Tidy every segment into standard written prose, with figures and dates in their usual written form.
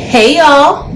Hey y'all.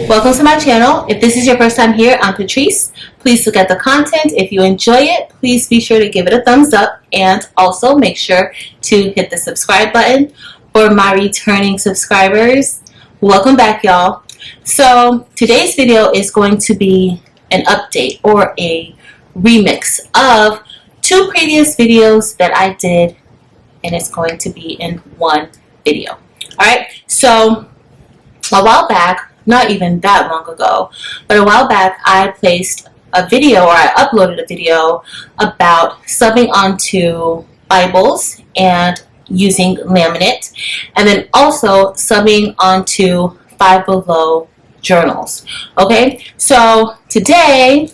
Welcome to my channel. If this is your first time here, I'm Patrice. Please look at the content. If you enjoy it, please be sure to give it a thumbs up and also make sure to hit the subscribe button. For my returning subscribers, welcome back y'all. So today's video is going to be an update or a remix of two previous videos that I did, and it's going to be in one video. Alright, so a while back, not even that long ago, but a while back I placed a video, or I uploaded a video about subbing onto Bibles and using laminate, and then also subbing onto Five Below journals. Okay, so today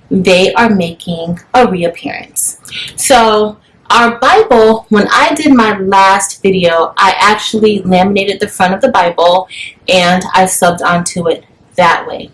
they are making a reappearance. So our Bible, when I did my last video, I actually laminated the front of the Bible and I subbed onto it that way.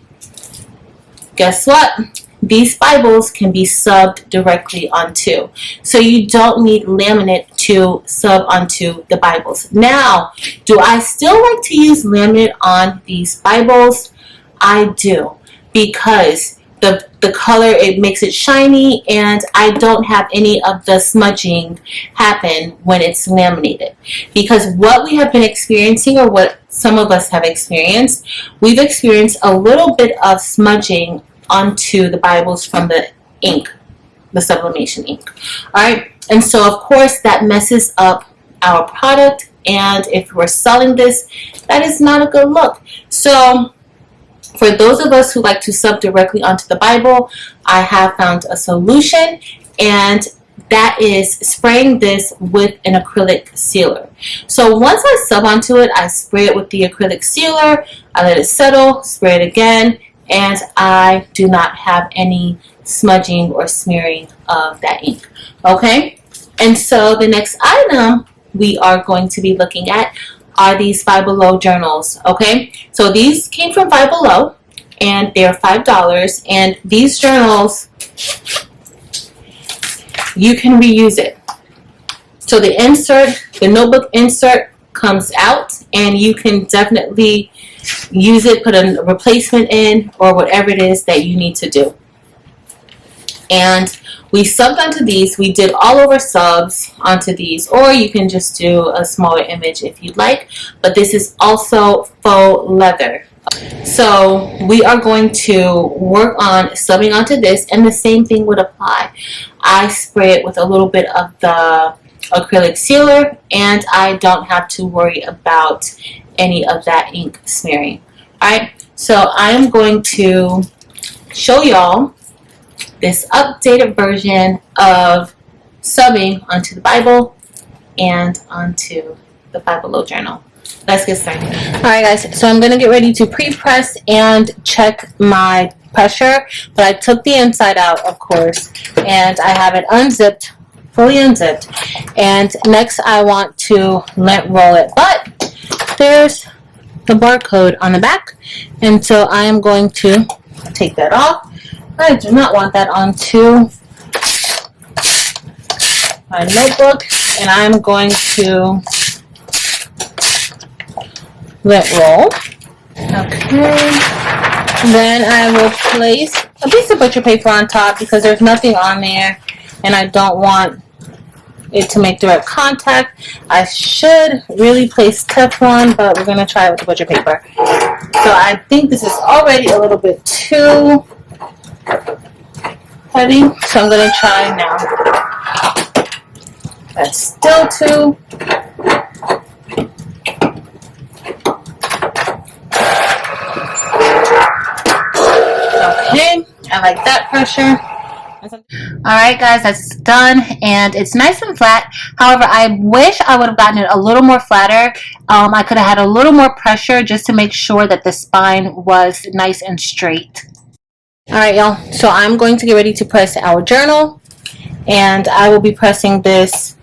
Guess what? These Bibles can be subbed directly onto. So you don't need laminate to sub onto the Bibles. Now, do I still like to use laminate on these Bibles? I do, because the color, it makes it shiny, and I don't have any of the smudging happen when it's laminated. Because what we have been experiencing, or what some of us have experienced, we've experienced a little bit of smudging onto the Bibles from the ink, the sublimation ink. Alright, and so of course that messes up our product, and if we're selling this, that is not a good look. So for those of us who like to sub directly onto the Bible, I have found a solution, and that is spraying this with an acrylic sealer. So once I sub onto it, I spray it with the acrylic sealer, I let it settle, spray it again, and I do not have any smudging or smearing of that ink. Okay, and so the next item we are going to be looking at are these Five Below journals. Okay, so these came from Five Below and they're $5, and these journals, you can reuse it. So the insert, the notebook insert comes out, and you can definitely use it, put a replacement in, or whatever it is that you need to do. And we subbed onto these. We did all over subs onto these, or you can just do a smaller image if you'd like, but this is also faux leather. So we are going to work on subbing onto this, and the same thing would apply. I spray it with a little bit of the acrylic sealer, and I don't have to worry about any of that ink smearing. Alright, so I am going to show y'all this updated version of subbing onto the Bible and onto the Five Below journal. Let's get started. Alright guys, so I'm going to get ready to pre-press and check my pressure, but I took the inside out, of course, and I have it unzipped, fully unzipped, and next I want to lint roll it, but there's the barcode on the back, and so I am going to take that off. I do not want that onto my notebook, and I'm going to lint roll. Okay, then I will place a piece of butcher paper on top because there's nothing on there and I don't want it to make direct contact. I should really place Teflon, but we're going to try it with the butcher paper. So I think this is already a little bit too heavy, so I'm going to try now. That's still too. Okay, I like that pressure. Alright guys, that's done, and it's nice and flat. However, I wish I would have gotten it a little more flatter. I could have had a little more pressure just to make sure that the spine was nice and straight. Alright y'all, so I'm going to get ready to press our journal, and I will be pressing this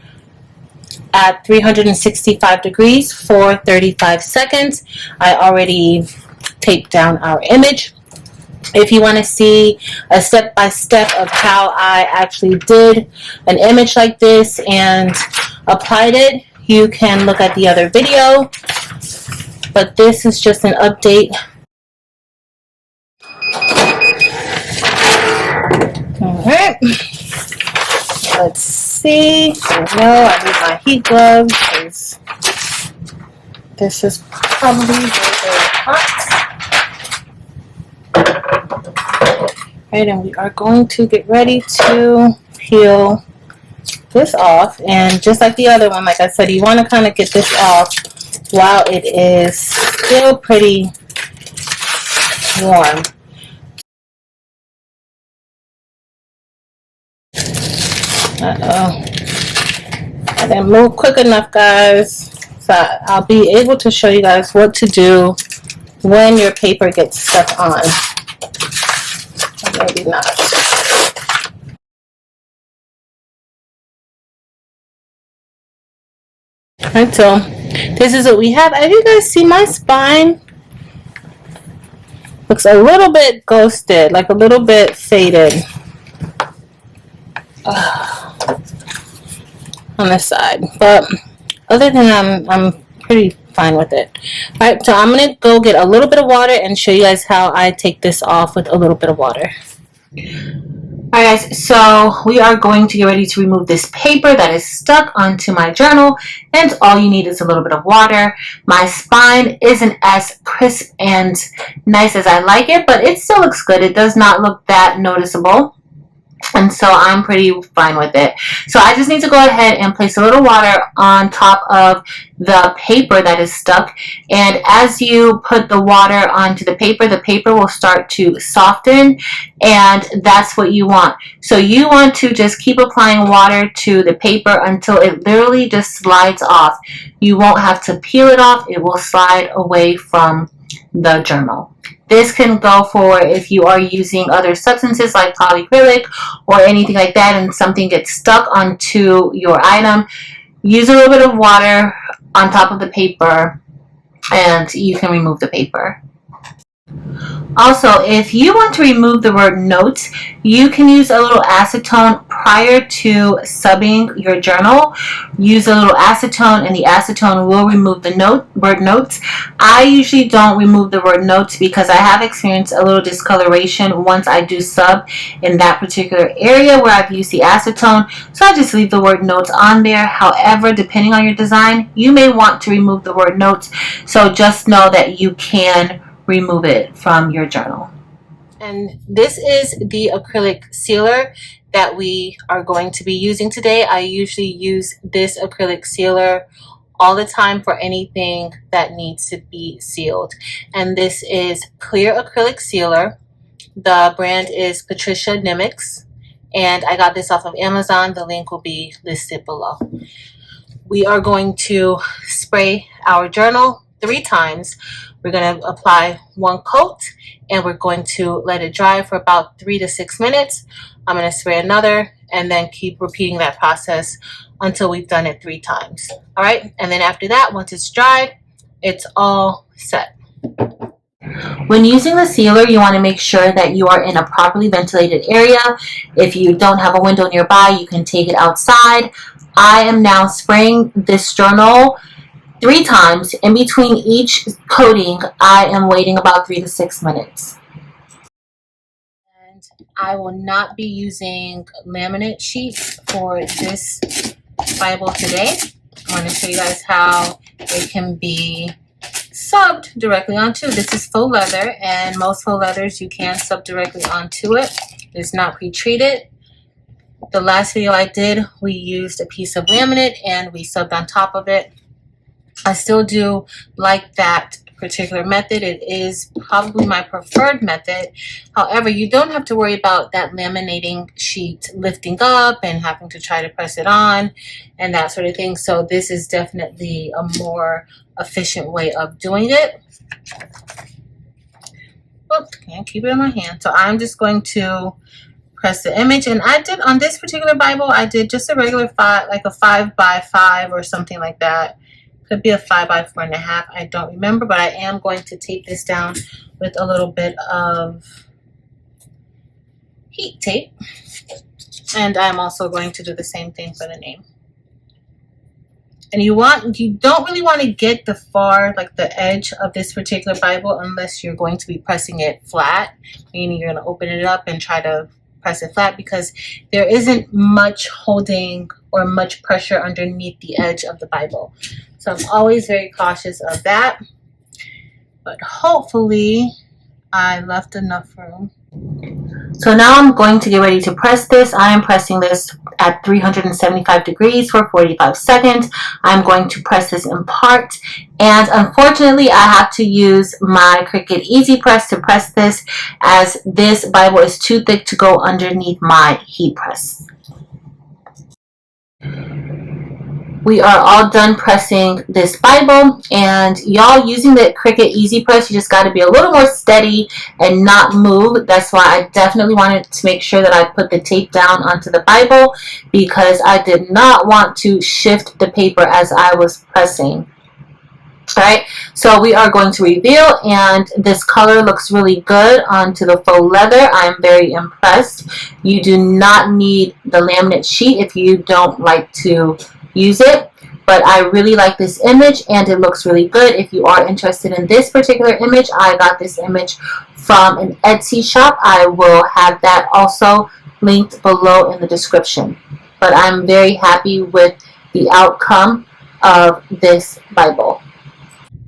at 365 degrees for 35 seconds. I already taped down our image. If you want to see a step-by-step of how I actually did an image like this and applied it, you can look at the other video. But this is just an update. Alright. Let's see. No, I need my heat gloves because this is probably very, very hot. Right, and we are going to get ready to peel this off. And just like the other one, like I said, you want to kind of get this off while it is still pretty warm. Uh-oh. I didn't move quick enough, guys. So I'll be able to show you guys what to do when your paper gets stuck on. Maybe not. Alright, so this is what we have. As you guys see, my spine looks a little bit ghosted, like a little bit faded. On this side, but other than that, I'm pretty fine with it. Alright, so I'm gonna go get a little bit of water and show you guys how I take this off with a little bit of water. Alright guys, so we are going to get ready to remove this paper that is stuck onto my journal, and all you need is a little bit of water. My spine isn't as crisp and nice as I like it, but it still looks good. It does not look that noticeable. And so I'm pretty fine with it. So I just need to go ahead and place a little water on top of the paper that is stuck. And as you put the water onto the paper will start to soften. And that's what you want. So you want to just keep applying water to the paper until it literally just slides off. You won't have to peel it off. It will slide away from the journal. This can go for if you are using other substances like polyacrylic or anything like that and something gets stuck onto your item. Use a little bit of water on top of the paper and you can remove the paper. Also, if you want to remove the word notes, you can use a little acetone prior to subbing your journal. Use a little acetone and the acetone will remove the word notes. I usually don't remove the word notes because I have experienced a little discoloration once I do sub in that particular area where I've used the acetone. So I just leave the word notes on there. However, depending on your design, you may want to remove the word notes. So just know that you can remove it from your journal. And this is the acrylic sealer that we are going to be using today. I usually use this acrylic sealer all the time for anything that needs to be sealed. And this is clear acrylic sealer. The brand is Patricia Nemec, and I got this off of Amazon. The link will be listed below. We are going to spray our journal 3 times. We're going to apply 1 coat and we're going to let it dry for about 3 to 6 minutes. I'm going to spray another and then keep repeating that process until we've done it 3 times. All right. And then after that, once it's dried, it's all set. When using the sealer, you want to make sure that you are in a properly ventilated area. If you don't have a window nearby, you can take it outside. I am now spraying this journal 3 times. In between each coating, I am waiting about 3 to 6 minutes. And I will not be using laminate sheets for this Bible today. I want to show you guys how it can be subbed directly onto. This is faux leather, and most faux leathers you can sub directly onto it. It's not pre-treated. The last video I did, we used a piece of laminate and we subbed on top of it. I still do like that particular method. It is probably my preferred method. However, you don't have to worry about that laminating sheet lifting up and having to try to press it on and that sort of thing. So this is definitely a more efficient way of doing it. Oops, can't keep it in my hand. So I'm just going to press the image. And I did on this particular Bible, I did just a regular 5, like a 5 by 5 or something like that. Could be a 5 by 4.5. I don't remember, but I am going to tape this down with a little bit of heat tape. And I'm also going to do the same thing for the name. And you don't really want to get the like the edge of this particular Bible unless you're going to be pressing it flat, meaning you're going to open it up and try to press it flat, because there isn't much holding or much pressure underneath the edge of the Bible. So I'm always very cautious of that. But hopefully I left enough room. So now I'm going to get ready to press this. I am pressing this at 375 degrees for 45 seconds. I'm going to press this in part, and unfortunately I have to use my CRICUT Easy Press to press this, as this Bible is too thick to go underneath my heat press. We are all done pressing this Bible, and y'all, using the CRICUT Easy Press, you just got to be a little more steady and not move. That's why I definitely wanted to make sure that I put the tape down onto the Bible, because I did not want to shift the paper as I was pressing. Alright, so we are going to reveal, and this color looks really good onto the faux leather. I am very impressed. You do not need the laminate sheet if you don't like to use it, but I really like this image and it looks really good. If you are interested in this particular image, I got this image from an Etsy shop. I will have that also linked below in the description. But I'm very happy with the outcome of this Bible.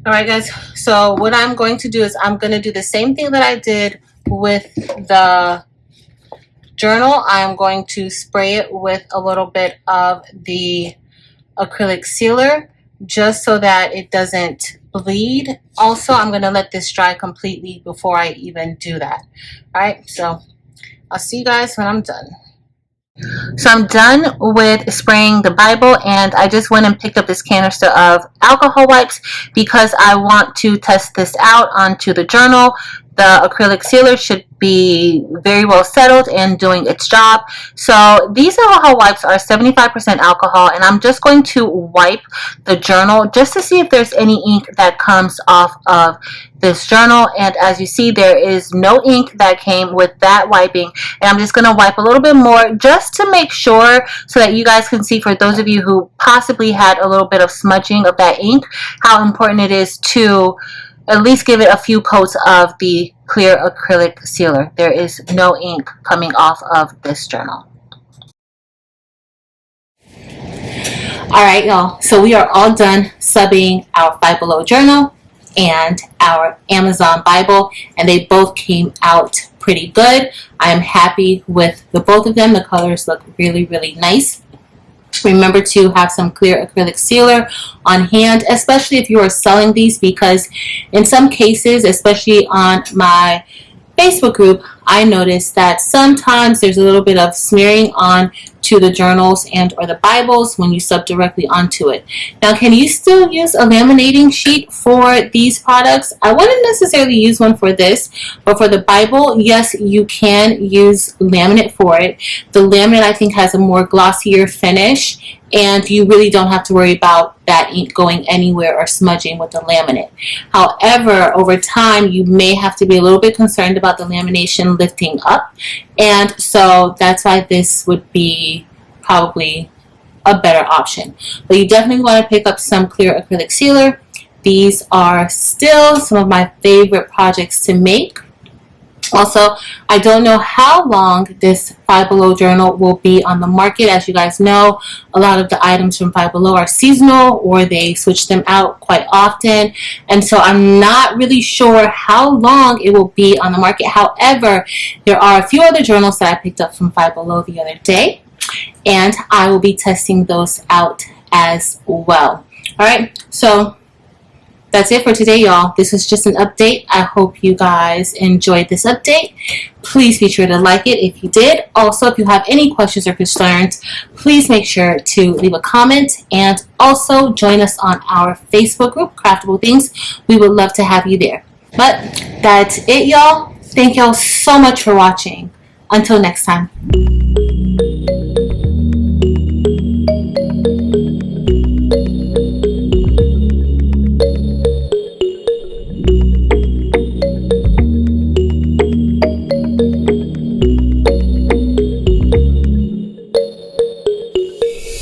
Alright guys, so what I'm going to do is I'm going to do the same thing that I did with the journal. I'm going to spray it with a little bit of the acrylic sealer just so that it doesn't bleed. Also, I'm going to let this dry completely before I even do that. Alright, so I'll see you guys when I'm done. So I'm done with spraying the Bible, and I just went and picked up this canister of alcohol wipes because I want to test this out onto the journal. The acrylic sealer should be very well settled and doing its job. So these alcohol wipes are 75% alcohol, and I'm just going to wipe the journal just to see if there's any ink that comes off of this journal. And as you see, there is no ink that came with that wiping, and I'm just going to wipe a little bit more just to make sure, so that you guys can see, for those of you who possibly had a little bit of smudging of that ink, how important it is to at least give it a few coats of the clear acrylic sealer. There is no ink coming off of this journal. Alright y'all, so we are all done subbing our Five Below journal and our Amazon Bible, and they both came out pretty good. I am happy with the both of them. The colors look really, really nice. Remember to have some clear acrylic sealer on hand, especially if you are selling these, because in some cases, especially on my Facebook group, I noticed that sometimes there's a little bit of smearing on to the journals and or the Bibles when you sub directly onto it. Now, can you still use a laminating sheet for these products? I wouldn't necessarily use one for this, but for the Bible, yes, you can use laminate for it. The laminate, I think, has a more glossier finish, and you really don't have to worry about that ink going anywhere or smudging with the laminate. However, over time, you may have to be a little bit concerned about the lamination lifting up, and so that's why this would be probably a better option. But you definitely want to pick up some clear acrylic sealer. These are still some of my favorite projects to make. Also, I don't know how long this Five Below journal will be on the market. As you guys know, a lot of the items from Five Below are seasonal, or they switch them out quite often. And so I'm not really sure how long it will be on the market. However, there are a few other journals that I picked up from Five Below the other day, and I will be testing those out as well. All right, so that's it for today, y'all. This was just an update. I hope you guys enjoyed this update. Please be sure to like it if you did. Also, if you have any questions or concerns, please make sure to leave a comment, and also join us on our Facebook group, Craftable Things. We would love to have you there. But that's it, y'all. Thank y'all so much for watching. Until next time.